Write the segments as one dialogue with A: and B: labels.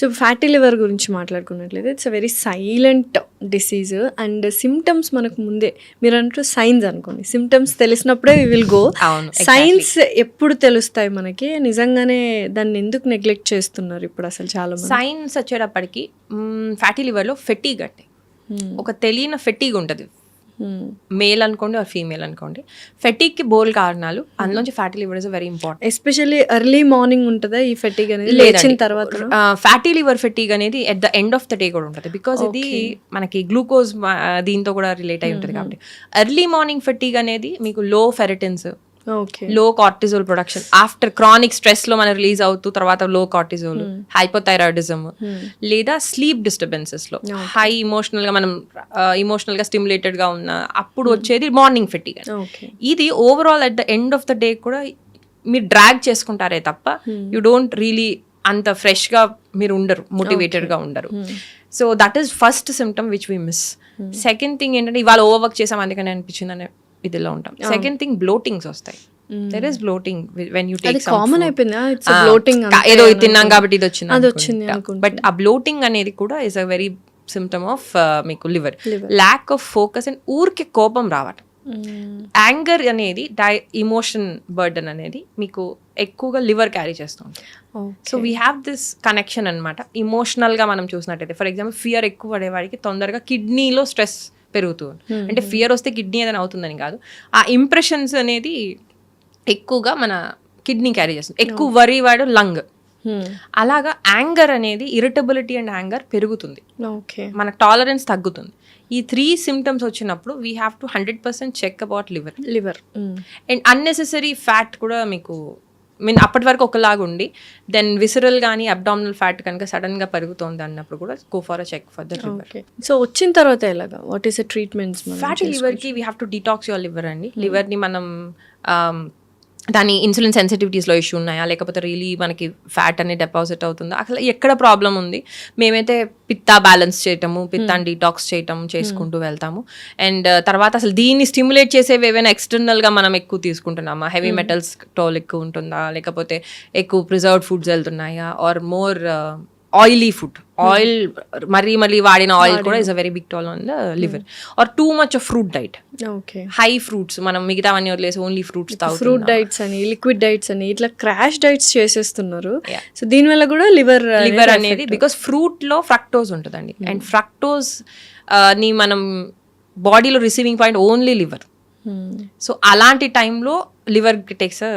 A: So fatty liver గురించి మాట్లాడుకున్నట్లయితే it's a very silent disease and symptoms మనకు ముందే మీరు అంటూ సైన్స్ అనుకోండి, సిమ్టమ్స్ తెలిసినప్పుడే వి విల్ గో. సైన్స్ ఎప్పుడు తెలుస్తాయి మనకి? నిజంగానే దాన్ని ఎందుకు నెగ్లెక్ట్ చేస్తున్నారు ఇప్పుడు అసలు చాలా మంది?
B: సైన్స్ వచ్చేటప్పటికి ఫ్యాటీ లివర్లో ఫెటీగ్ అంటే ఒక తెలియని ఫెటీగ్ ఉంటుంది, మేల్ అనుకోండి ఆర్ ఫీమేల్ అనుకోండి. ఫెటీగ్కి బోల్ కారణాలు, అందులోంచి fatty liver is very important.
A: Especially early morning ఉంటుందా ఈ ఫెటీగ్ అనేది? లేచిన తర్వాత
B: ఫ్యాటీ లివర్ ఫెటీగ్ అనేది at the end of the day కూడా ఉంటుంది, బికాస్ ఇది మనకి గ్లూకోజ్ దీంతో కూడా రిలేట్ అయి ఉంటుంది కాబట్టి. ఎర్లీ మార్నింగ్ ఫెటీగ్ అనేది మీకు low ferritins, low cortisol production after chronic stress లో మనం రిలీజ్ అవుతూ తర్వాత లో కార్టిజోల్, హైపోథైరాయిడిజం లేదా స్లీప్ డిస్టర్బెన్సెస్ లో హై ఇమోషనల్ గా మనం ఇమోషనల్ గా స్టిమ్యులేటెడ్ గా ఉన్న అప్పుడు వచ్చేది మార్నింగ్ ఫెటీగ్. ఇది overall at the end of the day కూడా మీరు డ్రాగ్ చేసుకుంటారే తప్ప యూ డోంట్ రియలీ అంత ఫ్రెష్ గా మీరు ఉండరు, మోటివేటెడ్ గా ఉండరు. So that is first symptom which we miss. Second thing ఏంటంటే ఇవాళ ఓవర్ వర్క్ చేసాం అందుకని అనిపించింది అనే ఇదిలో ఉంటాం. సెకండ్ థింగ్ బ్లోటింగ్స్ వస్తాయి. There is bloating when you take some
A: common అయిపోయిందా? ఇట్స్ బ్లోటింగ్,
B: ఏదో తిన్నాం కాబట్టి ఇది వచ్చింది. బట్ ఆ బ్లోటింగ్ అనేది కూడా is a very symptom of మీకు liver. Lack of focus and ఊరికే కోపం రావటం. యాంగర్ అనేది ఇమోషన్ బర్డన్ అనేది మీకు ఎక్కువగా లివర్ క్యారీ చేస్తుంది. So we have this connection అనమాట. ఇమోషనల్గా మనం చూసినట్టయితే ఫర్ ఎగ్జాంపుల్ ఫియర్ ఎక్కువ పడేవాడికి తొందరగా కిడ్నీలో స్ట్రెస్ పెరుగుతుంది. అంటే ఫియర్ వస్తే కిడ్నీ ఏదైనా అవుతుందని కాదు, ఆ ఇంప్రెషన్స్ అనేది ఎక్కువగా మన కిడ్నీ క్యారీ చేస్తుంది. ఎక్కువ వరి వాడు లంగ్. అలాగా యాంగర్ అనేది ఇరిటబిలిటీ అండ్ యాంగర్ పెరుగుతుంది, మనకు టాలరెన్స్ తగ్గుతుంది. ఈ 3 సిమ్టమ్స్ వచ్చినప్పుడు we have to 100% check about liver. And unnecessary fat కూడా మీకు అప్పటి వరకు ఒకలాగా ఉండి దెన్ విసరల్ కానీ అబ్డామినల్ ఫ్యాట్ కనుక సడన్ గా పెరుగుతోంది అన్నప్పుడు కూడా go for a check for the liver.
A: So వచ్చిన తర్వాత ఎలాగా, what is the treatments?
B: Fatty liver కి we have to detox your liver అండి. లివర్ ని మనం దాని ఇన్సులిన్ సెన్సిటివిటీస్లో ఇష్యూ ఉన్నాయా, లేకపోతే రియలీ మనకి ఫ్యాట్ అనేది డిపాజిట్ అవుతుందా, అసలు ఎక్కడ ప్రాబ్లం ఉంది. మేమైతే పిత్తా బ్యాలెన్స్ చేయటము, పిత్తాన్ని డీటాక్స్ చేయటం చేసుకుంటూ వెళ్తాము. అండ్ తర్వాత అసలు దీన్ని స్టిమ్యులేట్ చేసేవి ఏవైనా ఎక్స్టర్నల్గా మనం ఎక్కువ తీసుకుంటున్నామా, హెవీ మెటల్స్ టోల్ ఎక్కువ ఉంటుందా, లేకపోతే ఎక్కువ ప్రిజర్వ్డ్ ఫుడ్స్ వెళ్తున్నాయా, or more oily food, oil మరీ వాడిన ఆయిల్ కూడా is a very big toll on the liver. Or too much of fruit diet, high fruits, మనం మిగతావన్నీ వదిలేసి ఓన్లీ ఫ్రూట్స్ తాగుతాం.
A: ఫ్రూట్ డైట్స్ అని, లిక్విడ్ డైట్స్ అని, ఇట్లా క్రాష్ డైట్స్ చేసేస్తున్నారు. సో దీనివల్ల కూడా లివర్
B: అనేది బికాస్ ఫ్రూట్ లో ఫ్రక్టోజ్ ఉంటుందండి. అండ్ ఫ్రక్టోజ్ ని మనం బాడీలో receiving point only liver. So అలాంటి టైంలో liver takes a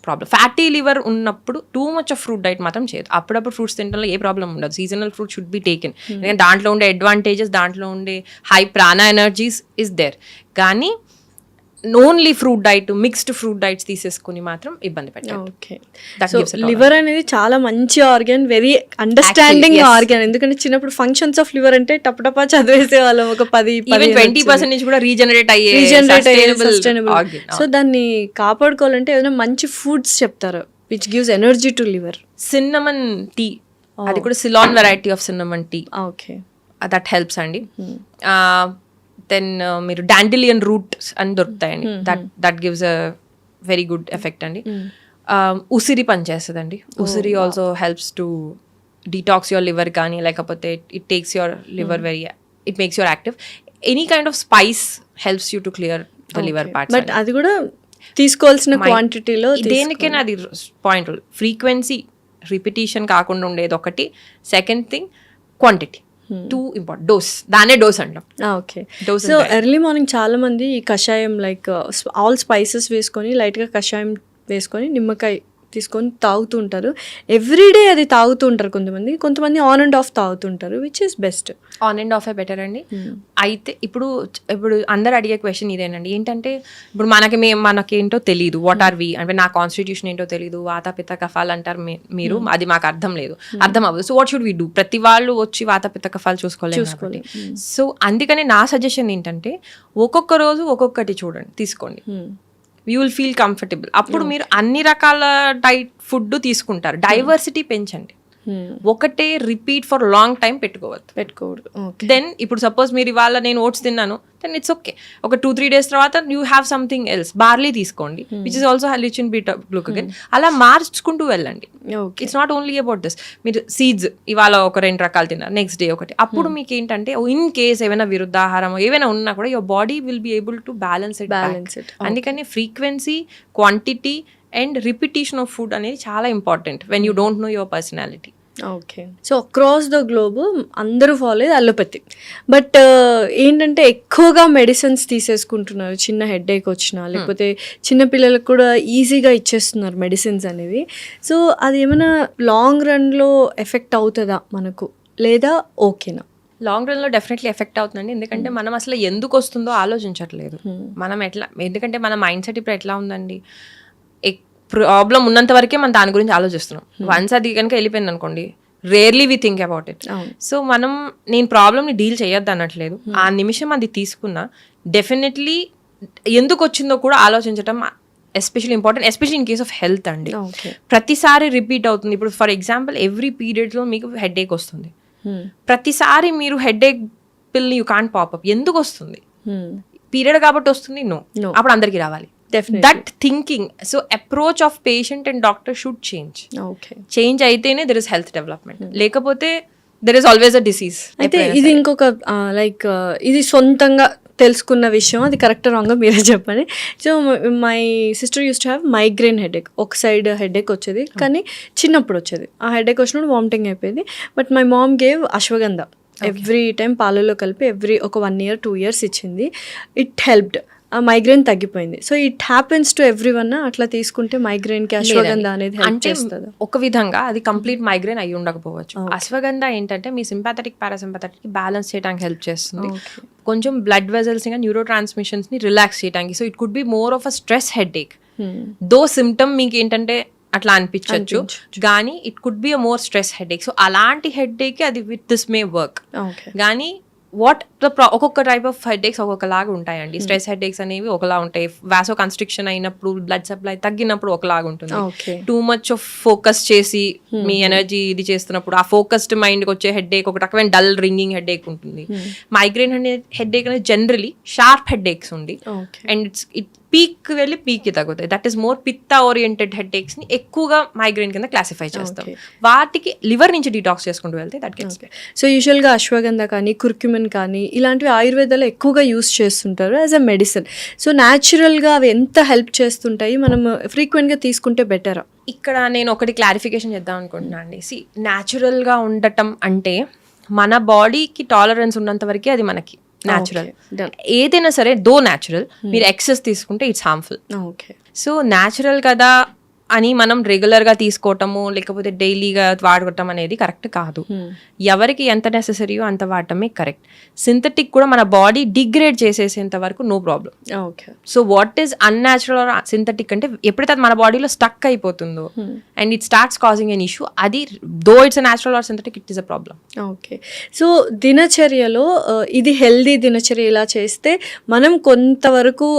B: problem. Fatty liver ఉన్నప్పుడు too much of fruit diet మాత్రం చేయదు. అప్పుడప్పుడు ఫ్రూట్స్ తినడంలో ఏ ప్రాబ్లం ఉండదు. Seasonal fruit should be taken. ఎందుకంటే దాంట్లో ఉండే అడ్వాంటేజెస్, దాంట్లో ఉండే high prana energies is there. కానీ only fruit diet, mixed fruit diets తీసేసుకుని మాత్రం ఇబ్బంది పెట్టారు.
A: లివర్ అనేది చాలా మంచి ఆర్గాన్, వెరీ అండర్స్టాండింగ్ ఆర్గాన్. ఎందుకంటే చిన్నప్పుడు ఫంక్షన్స్ ఆఫ్ లివర్ అంటే టపటపా చదివేసే వాళ్ళం. ఒక
B: 10-20% నుంచి కూడా రీజనరేట్ అయ్యే
A: సస్టైనబుల్. సో దాన్ని కాపాడుకోవాలంటే ఏదైనా మంచి ఫుడ్స్ చెప్తారు which gives energy to liver.
B: Cinnamon tea, అది కూడా Ceylon variety of cinnamon tea, that helps అండి. దెన్ మీరు డాండిలియన్ రూట్స్ అని దొరుకుతాయండి, that gives a very good effect అండి. ఉసిరి పనిచేస్తుందండి. ఉసిరి also helps to detox your liver, కానీ లేకపోతే it takes your liver very, it makes your active. Any kind of spice helps you to clear the liver parts.
A: But అది కూడా తీసుకోవాల్సిన క్వాంటిటీలో,
B: దేనికైనా అది పాయింట్. ఫ్రీక్వెన్సీ, రిపిటీషన్ కాకుండా ఉండేది ఒకటి. Second thing quantity, too important. Dose, దానే డోస్ అంటాం.
A: ఓకే. సో ఎర్లీ మార్నింగ్ చాలా మంది ఈ కషాయం లైక్ ఆల్ స్పైసెస్ వేసుకొని లైట్గా కషాయం వేసుకొని నిమ్మకాయ తీసుకొని తాగుతూ ఉంటారు. ఎవ్రీడే అది తాగుతూ ఉంటారు కొంతమంది ఆన్ అండ్ ఆఫ్ తాగుతుంటారు. Which is best?
B: On and off better అండి. అయితే ఇప్పుడు అందరు అడిగే క్వశ్చన్ ఇదేనండి, ఏంటంటే ఇప్పుడు మనకేంటో తెలియదు, వాట్ ఆర్ వి అంటే నా కాన్స్టిట్యూషన్ ఏంటో తెలియదు, వాత పిత్త కఫాలు అంటారు మీరు, అది మాకు అర్థం లేదు, అర్థం అవ్వదు. So what should we do? ప్రతి వాళ్ళు వచ్చి వాత పిత్త కఫాలు చూసుకోవాలి. సో అందుకని నా సజెషన్ ఏంటంటే ఒక్కొక్క రోజు ఒక్కొక్కటి చూడండి, తీసుకోండి. You will feel comfortable. అప్పుడు మీరు అన్ని రకాల డైట్ ఫుడ్ తీసుకుంటారు. డైవర్సిటీ పెంచండి. ఒకటే రిపీట్ ఫర్ లాంగ్ టైం
A: పెట్టుకోవద్దు.
B: దెన్ ఇప్పుడు సపోజ్ మీరు ఇవాళ నేను ఓట్స్ తిన్నాను, దెన్ ఇట్స్ ఓకే. ఒక 2-3 days తర్వాత you have something else, barley తీసుకోండి which is also rich in beta glucagon. అలా మార్చుకుంటూ వెళ్ళండి. It's not only about this. మీరు సీడ్స్ ఇవాళ ఒక 2 రకాలు తిన్నారు, నెక్స్ట్ డే ఒకటి. అప్పుడు మీకు ఏంటంటే ఇన్ కేస్ ఏమైనా విరుద్ధాహారం ఏమైనా ఉన్నా కూడా your body will be able to balance it. అందుకని frequency, quantity and repetition of food అనేది చాలా important when you don't know your personality.
A: Okay. So across the globe అందరూ ఫాలో అయ్యేది అలోపతి. బట్ ఏంటంటే ఎక్కువగా మెడిసిన్స్ తీసేసుకుంటున్నారు. చిన్న హెడేక్ వచ్చినా లేకపోతే చిన్న పిల్లలకు కూడా ఈజీగా ఇచ్చేస్తున్నారు మెడిసిన్స్ అనేవి. సో అది ఏమైనా లాంగ్ రన్లో ఎఫెక్ట్ అవుతుందా మనకు, లేదా ఓకేనా?
B: లాంగ్ రన్లో డెఫినెట్లీ ఎఫెక్ట్ అవుతుందండి. ఎందుకంటే మనం అసలు ఎందుకు వస్తుందో ఆలోచించట్లేదు. మనం ఎట్లా, ఎందుకంటే మన మైండ్ సెట్ ఇప్పుడు ఎట్లా ఉందండి, ప్రాబ్లం ఉన్నంత వరకే మనం దాని గురించి ఆలోచిస్తున్నాం. వన్స్ అది కనుక వెళ్ళిపోయింది అనుకోండి, rarely we think about it. So నేను ప్రాబ్లమ్ని డీల్ చేయొద్దు అనట్లేదు. ఆ నిమిషం అది తీసుకున్నా డెఫినెట్లీ ఎందుకు వచ్చిందో కూడా ఆలోచించడం especially important, especially in case of health అండి. ప్రతిసారి రిపీట్ అవుతుంది. ఇప్పుడు ఫర్ ఎగ్జాంపుల్ ఎవ్రీ పీరియడ్లో మీకు హెడేక్ వస్తుంది. ప్రతిసారి మీరు హెడేక్ పిల్ని యూ కాంట్ పాపప్. ఎందుకు వస్తుంది? పీరియడ్ కాబట్టి వస్తుంది? నో. అప్పుడు అందరికీ రావాలి. That thinking, so approach of patient and doctor should change. Change అయితేనే there is health development. లేకపోతే there is always a disease.
A: అయితే ఇది ఇంకొక లైక్ ఇది సొంతంగా తెలుసుకున్న విషయం, అది కరెక్ట్ రాంగ్ మీరే చెప్పండి. So my sister use to have migraine headache. ఒక సైడ్ హెడేక్ వచ్చేది, కానీ చిన్నప్పుడు వచ్చేది. ఆ హెడేక్ వచ్చినప్పుడు వామిటింగ్ అయిపోయింది. But my mom gave ashwagandha every time పాలలో కలిపి ఒక 1 year 2 years ఇచ్చింది. It helped. ఆ మైగ్రేన్ తగ్గిపోయింది. So it happens to every one. అట్లా తీసుకుంటే మైగ్రేన్ కి అశ్వగంధ అనేది హెల్ప్ చేస్తుంది.
B: ఒక విధంగా అది కంప్లీట్ మైగ్రేన్ అయి ఉండకపోవచ్చు. అశ్వగంధ ఏంటంటే మీ సింపాథెటిక్ పారాసింపాథెటిక్ బ్యాలెన్స్ చేయడానికి హెల్ప్ చేస్తుంది. కొంచెం బ్లడ్ వెజల్స్ ఇంకా న్యూరో ట్రాన్స్మిషన్స్ ని రిలాక్స్ చేయడానికి. So it could be more of a stress headache. Though symptom మీకు ఏంటంటే అట్లా అనిపించవచ్చు, కానీ it could be a more stress headache. So అలాంటి హెడేక్ అది విత్ దిస్ మే వర్క్. కానీ ఒక్కొక్క టైప్ ఆఫ్ హెడేక్స్ ఒక్కొక్కలాగా ఉంటాయండి. స్ట్రెస్ హెడేక్స్ అనేవి ఒకలా ఉంటాయి. వాసో కన్స్ట్రిక్షన్ అయినప్పుడు, బ్లడ్ సప్లై తగ్గినప్పుడు ఒకలాగా ఉంటుంది. టూ మచ్ ఆఫ్ ఫోకస్ చేసి మీ ఎనర్జీ ఇది చేస్తున్నప్పుడు ఆ ఫోకస్డ్ మైండ్కి వచ్చే హెడేక్ ఒక రకమైన డల్ రింగింగ్ హెడేక్ ఉంటుంది. మైగ్రేన్ అనేది హెడేక్ అనేది జనరలీ షార్ప్ హెడేక్స్ ఉంది. అండ్ ఇట్ పీక్ వెళ్ళి పీక్కి తగ్గుతాయి. That is more pitta oriented headaches ని ఎక్కువగా మైగ్రేన్ కింద క్లాసిఫై చేస్తాం. వాటికి లివర్ నుంచి డిటాక్స్ చేసుకుంటూ వెళ్తే దట్ గెట్స్.
A: సో యూజువల్గా అశ్వగంధ కానీ కుర్క్యుమిన్ కానీ ఇలాంటివి ఆయుర్వేదాలో ఎక్కువగా యూస్ చేస్తుంటారు యాజ్ అ మెడిసిన్. సో న్యాచురల్గా అవి ఎంత హెల్ప్ చేస్తుంటాయి, మనం ఫ్రీక్వెంట్గా తీసుకుంటే బెటరా?
B: ఇక్కడ నేను ఒకటి క్లారిఫికేషన్ చేద్దాం అనుకుంటున్నాను అండి. న్యాచురల్గా ఉండటం అంటే మన బాడీకి టాలరెన్స్ ఉన్నంత వరకే అది మనకి న్యాచురల్. ఏదైనా సరే దో న్యాచురల్, మీరు ఎక్సెస్ తీసుకుంటే ఇట్స్ హార్మ్ఫుల్. సో న్యాచురల్ కదా అని మనం రెగ్యులర్గా తీసుకోవటము లేకపోతే డైలీగా వాడటం అనేది కరెక్ట్ కాదు. ఎవరికి ఎంత నెసెసరీయో అంత వాడటమే కరెక్ట్. సింథటిక్ కూడా మన బాడీ డిగ్రేడ్ చేసేసేంత వరకు no problem. So what is unnatural or synthetic అంటే ఎప్పుడైతే అది మన బాడీలో స్టక్ అయిపోతుందో and it starts causing an issue, అది though it's natural or synthetic it is a problem.
A: Okay. So దినచర్యలో ఇది హెల్దీ దినచర్య ఇలా చేస్తే మనం కొంతవరకు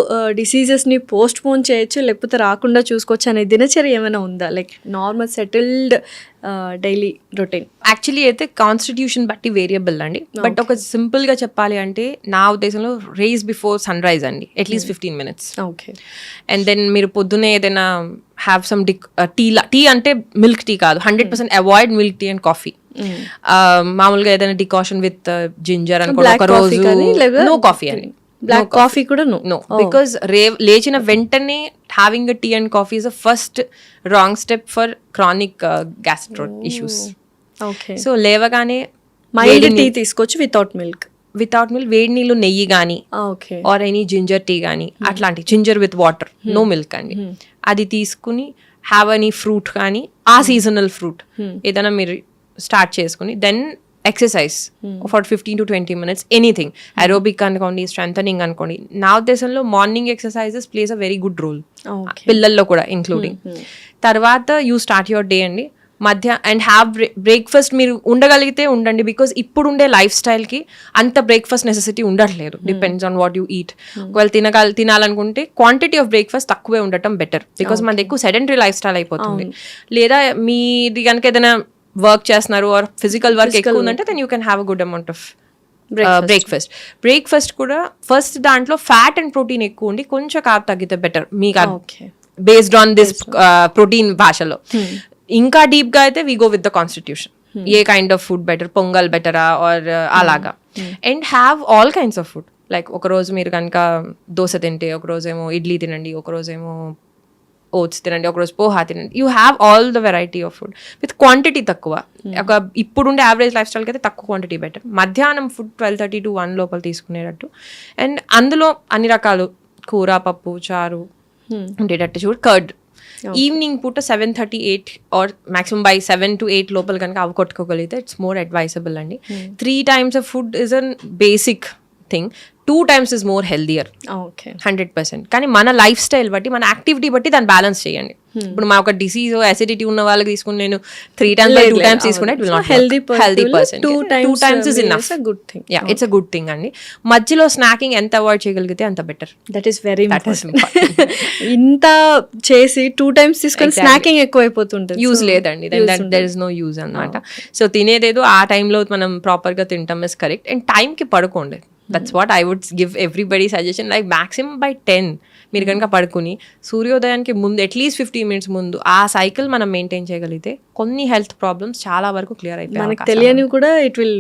A: డిసీజెస్ని పోస్ట్ పోన్ చేయొచ్చు, లేకపోతే రాకుండా చూసుకోవచ్చు అనే దినచర్య ఏమైనా ఉందా? Like normal settled daily routine?
B: Actually అయితే కాన్స్టిట్యూషన్ బట్టి వేరియబుల్ అండి. బట్ ఒక సింపుల్ గా చెప్పాలి అంటే నా ఉద్దేశంలో రైజ్ బిఫోర్ సన్ రైజ్ అండి, at least 15 minutes.
A: Okay.
B: And then మీరు పొద్దున్నే ఏదైనా హ్యావ్ సమ్ టీ అంటే మిల్క్ టీ కాదు, 100% avoid milk tea and coffee. మామూలుగా ఏదైనా డికాషన్ విత్ జింజర్ అనుకో, ఒక రోజు నో కాఫీ అండి.
A: బ్లాక్ కాఫీ కూడా
B: నో, బికాస్ లేచిన వెంటనే having a tea and coffee is a first wrong step for chronic gastro issues. So లేవగానే
A: మైల్డ్ టీ తీసుకోవచ్చు వితౌట్ మిల్క్.
B: వేడి నీళ్ళు, నెయ్యి కానీ ఆర్ ఎనీ జింజర్ టీ కానీ, అట్లాంటి ginger with water, no milk అండి, అది తీసుకుని హ్యావ్ ఎనీ ఫ్రూట్ కానీ, ఆ సీజనల్ ఫ్రూట్ ఏదైనా మీరు స్టార్ట్ చేసుకుని then exercise for 15 to 20 minutes, anything, aerobic అనుకోండి, స్ట్రెంథనింగ్ అనుకోండి. నా ఉద్దేశంలో morning exercises plays a very good role, పిల్లల్లో కూడా ఇంక్లూడింగ్. తర్వాత యూ స్టార్ట్ యువర్ డే అండి, అండ్ హ్యావ్ బ్రేక్ఫాస్ట్ మీరు ఉండగలిగితే ఉండండి, బికాస్ ఇప్పుడు ఉండే లైఫ్ స్టైల్కి అంత బ్రేక్ఫాస్ట్ నెసెసిటీ ఉండట్లేదు, depends on what you eat. ఒకవేళ తినాలనుకుంటే క్వాంటిటీ ఆఫ్ బ్రేక్ఫాస్ట్ తక్కువే ఉండటం బెటర్, బికాస్ మనది ఎక్కువ సెడెంటరీ లైఫ్ స్టైల్ అయిపోతుంది. లేదా మీది కనుక ఏదైనా వర్క్ చేస్తున్నారు ఆర్ ఫిజికల్ వర్క్ ఎక్కువ ఉందంటే then you can have a good amount of breakfast కూడా ఫస్ట్ దాంట్లో ఫ్యాట్ అండ్ ప్రోటీన్ ఎక్కువ ఉండి కొంచెం కార్బ్ తగ్గితే బెటర్ మీకు బేస్డ్ ఆన్ దిస్ ప్రోటీన్ భాషలో. ఇంకా డీప్ గా అయితే we go with the constitution, A kind of food better, pongal బెటరా ఆర్ అలాగా. And have all kinds of food, like ఒకరోజు మీరు కనుక దోశ తింటే ఒకరోజేమో ఇడ్లీ తినండి, ఒకరోజేమో ఓట్స్ తినండి, ఒకరోజు పోహా తినండి. You have all the variety of food with quantity తక్కువ. ఒక ఇప్పుడుండే యావరేజ్ లైఫ్ స్టైల్కి అయితే తక్కువ క్వాంటిటీ బెటర్. మధ్యాహ్నం ఫుడ్ 12:30 to 1 లోపల తీసుకునేటట్టు, అండ్ అందులో అన్ని రకాలు కూర, పప్పు, చారు ఉండేటట్టు చూడు. కర్డ్ ఈవినింగ్ పూట 7:30-8 ఆర్ మాక్సిమం బై 7 to 8 లోపల కనుక అవి కొట్టుకోగలిగితే ఇట్స్ మోర్ అడ్వైజబుల్ అండి. 3 times of food is an basic thing, 2 times is more healthier. 100%. కానీ మన లైఫ్ స్టైల్ బట్టి, మన యాక్టివిటీ బట్టి దాన్ని బ్యాలెన్స్ చేయండి. ఇప్పుడు మా ఒక డిసీజ్ అసిడిటీ ఉన్న వాళ్ళకి తీసుకుని నేను 3 times by 2 times తీసుకుంటే it will not healthy person. 2 times is enough. It's a good thing అండి. మధ్యలో స్నాకింగ్ ఎంత అవాయిడ్ చేయగలిగితే అంత better.
A: That is very important. ఇంత చేసి 2 times తీసుకొని స్నాకింగ్ ఎక్కువ అయిపోతుంటుంది,
B: యూజ్ లేదండి. దెర్ ఇస్ నో యూజ్ అన్నమాట. సో తినేదేదో ఆ టైంలో మనం ప్రాపర్ గా తింటాం ఇస్ కరెక్ట్. అండ్ టైంకి పడుకోండి. That's what I would give everybody suggestion, like maximum by 10 మీరు కనుక పడుకుని సూర్యోదయానికి ముందు అట్లీస్ట్ 15 minutes ముందు ఆ సైకిల్ మనం మెయింటైన్ చేయగలిగితే కొన్ని హెల్త్ ప్రాబ్లమ్స్ చాలా వరకు క్లియర్ అయిపోయి
A: మనకు తెలియని కూడా it will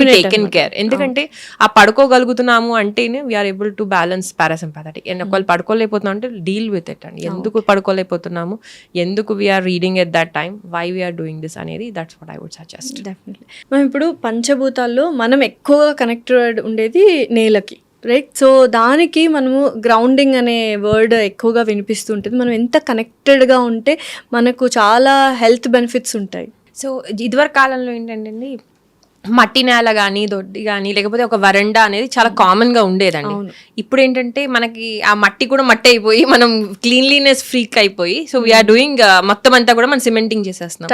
A: be
B: taken care. ఎందుకంటే ఆ పడుకోగలుగుతున్నాము అంటేనే we are able to balance parasympathetic. And ఒకవేళ పడుకోలేకపోతున్నాం అంటే డీల్ విత్ ఇట్ అండి. ఎందుకు పడుకోలేకపోతున్నాము, ఎందుకు we are reading at that time, why we are doing this అనేది, that's what I would suggest.
A: Definitely. మనం ఇప్పుడు పంచభూతాల్లో మనం ఎక్కువగా కనెక్టెడ్ ఉండేది నేలకి, రైట్? సో దానికి మనము గ్రౌండింగ్ అనే వర్డ్ ఎక్కువగా వినిపిస్తుంటుంది. మనం ఎంత కనెక్టెడ్గా ఉంటే మనకు చాలా హెల్త్ బెనిఫిట్స్ ఉంటాయి.
B: సో ఇదివరకు కాలంలో ఏంటంటే మట్టి నేల కానీ, దొడ్డి కానీ, లేకపోతే ఒక వరండా అనేది చాలా కామన్ గా ఉండేదండి. ఇప్పుడు ఏంటంటే మనకి ఆ మట్టి కూడా మట్టి అయిపోయి మనం క్లీన్లీనెస్ ఫ్రీక్ అయిపోయి, సో వీఆర్ డూయింగ్ మొత్తం అంతా కూడా మనం సిమెంటింగ్ చేసేస్తున్నాం.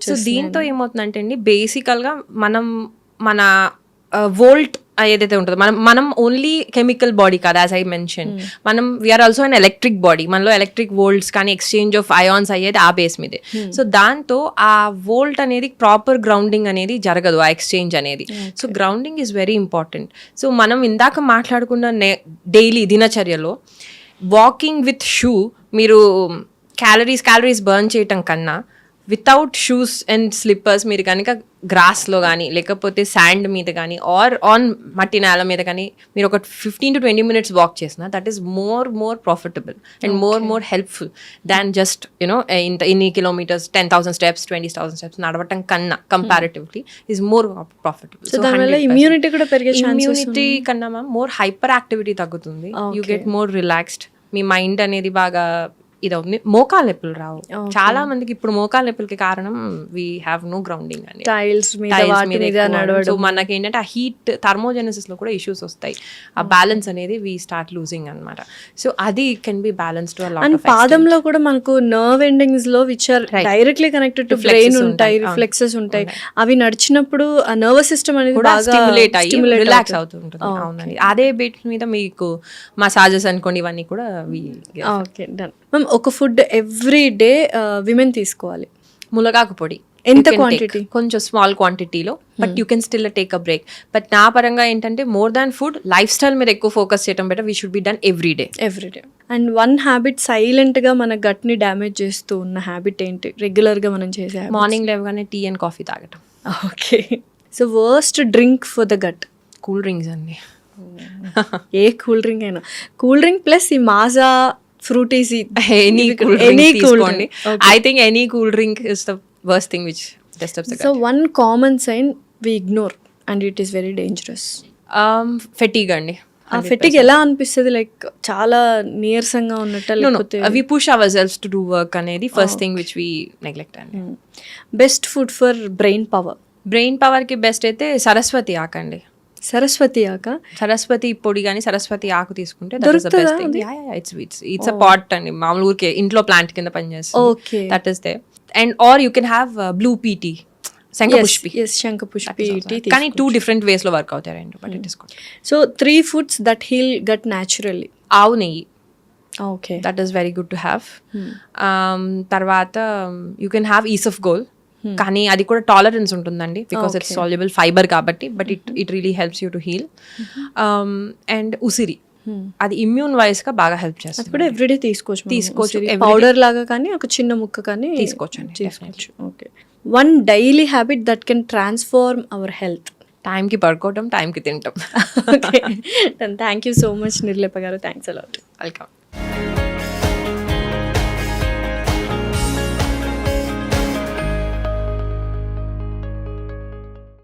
B: సో దీంతో ఏమవుతుందంటే అండి, బేసికల్ గా మన వోల్ట్ ఏదైతే ఉంటుందో, మనం ఓన్లీ కెమికల్ బాడీ కాదు, యాజ్ ఐ మెన్షన్. మనం we are also an electric body. మనలో ఎలక్ట్రిక్ వోల్ట్స్ కానీ ఎక్స్చేంజ్ ఆఫ్ అయాన్స్ అయ్యేది ఆ బేస్ మీదే. సో దాంతో ఆ వోల్ట్ అనేది ప్రాపర్ గ్రౌండింగ్ అనేది జరగదు, ఆ ఎక్స్చేంజ్ అనేది. So grounding is very important. So మనం ఇందాక మాట్లాడుకున్న డైలీ దినచర్యలో వాకింగ్ విత్ షూ, మీరు క్యాలరీస్ బర్న్ చేయటం కన్నా వితౌట్ షూస్ అండ్ స్లిప్పర్స్ మీరు కనుక గ్రాస్లో కానీ, లేకపోతే శాండ్ మీద కానీ, ఆర్ ఆన్ మట్టి నేల మీద కానీ మీరు ఒక 15 to 20 minutes వాక్ చేసిన, that is more profitable and more helpful than just ఇన్ని కిలోమీటర్స్ 10,000 steps 20,000 steps నడవటం కన్నా comparatively is more profitable.
A: Immunity కూడా పెరిగే
B: ఇమ్యూనిటీ కన్నా మ్యామ్ మోర్ హైపర్ యాక్టివిటీ తగ్గుతుంది. You get more relaxed. Me mind అనేది బాగా ఇదవుతుంది. మోకాలు నొప్పులు రావు చాలా మందికి. ఇప్పుడు మోకాలు నొప్పులకి కారణం వీ హ్యావ్ నో గ్రౌండింగ్ అని,
A: టైల్స్ మీద.
B: సో మనకి ఏంటంటే ఆ హీట్ థర్మోజెనసిస్ లో కూడా ఇష్యూస్ వస్తాయి. ఆ బ్యాలెన్స్ అనేది వీ స్టార్ట్ లూజింగ్ అనమాట. సో అది కెన్ బి బ్యాలెన్స్డ్.
A: అండ్ పాదంలో కూడా మనకు నర్వ్ ఎండింగ్స్ లో which are directly connected to brain ఉంటాయి, రిఫ్లెక్సెస్ ఉంటాయి. అవి నడిచినప్పుడు ఆ నర్వస్ సిస్టమ్ అనేది బాగా
B: స్టిమ్యులేట్ అయ్యి రిలాక్స్ అవుతుంటుంది. అవునండి. అదే బేట్ మీద మీకు మసాజెస్ అనుకోండి, ఇవన్నీ కూడా.
A: Okay, done. మ్యామ్, ఒక ఫుడ్ ఎవ్రీ డే విమెన్ తీసుకోవాలి.
B: ములగాకు పొడి
A: ఎంత క్వాంటిటీ?
B: కొంచెం స్మాల్ క్వాంటిటీలో, but you can still take a break. But నా పరంగా ఏంటంటే more than food, life style మీద ఎక్కువ ఫోకస్ చేయడం better. We should be done every day.
A: And one habit silent గా మన గట్ ని డ్యామేజ్ చేస్తూ ఉన్న హ్యాబిట్ ఏంటి రెగ్యులర్ గా మనం చేసే?
B: మార్నింగ్ లేవగానే టీ అండ్ కాఫీ తాగటం.
A: Okay. So worst drink for the gut?
B: Cool drinks అండి.
A: ఏ కూల్ డ్రింక్ అయినా. కూల్ డ్రింక్ ప్లస్ ఈ Maaza, Frootis,
B: any cool drink. I think any cool drink is the worst thing which disturbs the gut.
A: So one common sign we ignore and it is very dangerous.
B: Fatigue andi.
A: ఆ fatigue ఎలా అనిపిస్తుంది? Like చాలా నీరసంగా ఉన్నట్టు, లేకపోతే
B: we push ourselves to do work అనేది first thing which we neglect అండి.
A: Best food for brain power
B: కి బెస్ట్ అయితే సరస్వతి ఆకండి. సరస్వతి పొడి కానీ సరస్వతి ఆకు తీసుకుంటే ఇట్స్ అ పాట్ అండి. మామూలు ఊరికే ఇంట్లో ప్లాంట్ కింద పనిచేస్తుంది. That is they. And or you can have blue pea tea, శంఖపుష్పి, కానీ 2 different ways లో వర్క్ అవుతాయి రెండు. But it is good.
A: So 3 foods that heal gut naturally.
B: ఆవు నెయ్యి,
A: okay,
B: that is very good to have. తర్వాత యూ కెన్ హ్యావ్ ఈస్ ఆఫ్ గోల్. కానీ అది కూడా టాలరెన్స్ ఉంటుందండి బికాస్ ఇట్స్ సాల్యుబుల్ ఫైబర్ కాబట్టి, but it really helps you to heal. And ఉసిరి, అది ఇమ్యూన్ వైజ్ గా బాగా హెల్ప్ చేస్తుంది.
A: కూడా ఎవ్రీడే తీసుకోవచ్చు, పౌడర్ లాగా కానీ ఒక చిన్న ముక్క కానీ
B: తీసుకోవచ్చు.
A: Okay. One daily habit that can transform our health.
B: టైంకి పడుకోవటం, టైంకి తింటాం.
A: Okay, thank you so much Nirlepa garu, thanks allot.
B: Welcome.